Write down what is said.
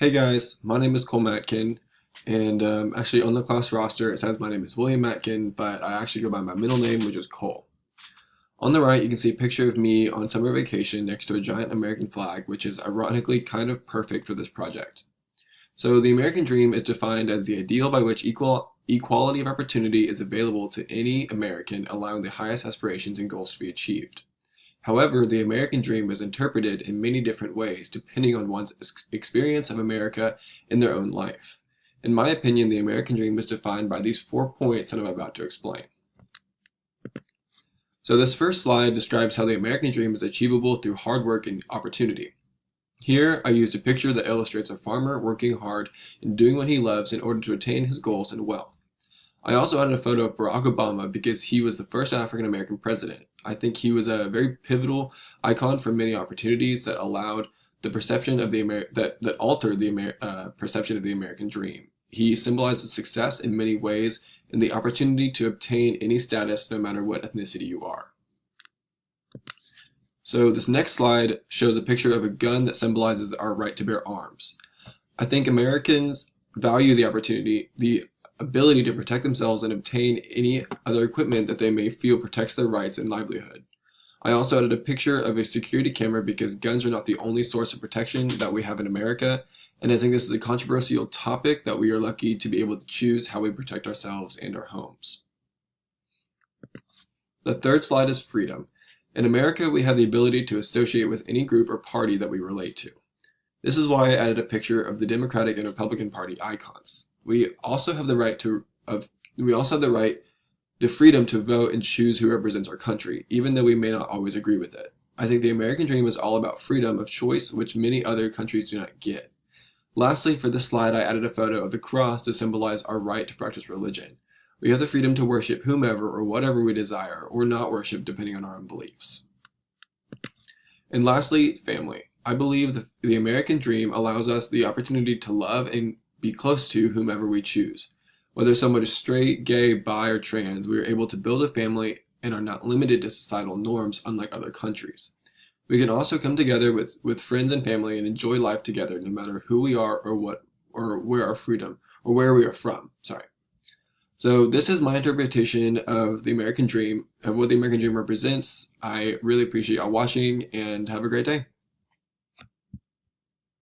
Hey guys, my name is Cole Matkin, and actually on the class roster it says my name is William Matkin, but I actually go by my middle name, which is Cole. On the right, you can see a picture of me on summer vacation next to a giant American flag, which is ironically kind of perfect for this project. So the American dream is defined as the ideal by which equality of opportunity is available to any American, allowing the highest aspirations and goals to be achieved. However, the American dream is interpreted in many different ways depending on one's experience of America in their own life. In my opinion, the American dream is defined by these 4 points that I'm about to explain. So this first slide describes how the American dream is achievable through hard work and opportunity. Here, I used a picture that illustrates a farmer working hard and doing what he loves in order to attain his goals and wealth. I also added a photo of Barack Obama because he was the first African American president. I think he was a very pivotal icon for many opportunities that allowed the perception of that altered the perception of the American dream. He symbolizes success in many ways and the opportunity to obtain any status no matter what ethnicity you are. So this next slide shows a picture of a gun that symbolizes our right to bear arms. I think Americans value the ability to protect themselves and obtain any other equipment that they may feel protects their rights and livelihood. I also added a picture of a security camera because guns are not the only source of protection that we have in America, and I think this is a controversial topic that we are lucky to be able to choose how we protect ourselves and our homes. The third slide is freedom. In America, we have the ability to associate with any group or party that we relate to. This is why I added a picture of the Democratic and Republican Party icons. We also have the freedom to vote and choose who represents our country, even though we may not always agree with it. I think the American dream is all about freedom of choice, which many other countries do not get. Lastly, for this slide, I added a photo of the cross to symbolize our right to practice religion. We have the freedom to worship whomever or whatever we desire, or not worship depending on our own beliefs. And lastly, family. I believe the American dream allows us the opportunity to love and be close to whomever we choose. Whether someone is straight, gay, bi, or trans, we are able to build a family and are not limited to societal norms unlike other countries. We can also come together with friends and family and enjoy life together no matter who we are or where we are from. So this is my interpretation of the American dream, of what the American dream represents. I really appreciate y'all watching and have a great day.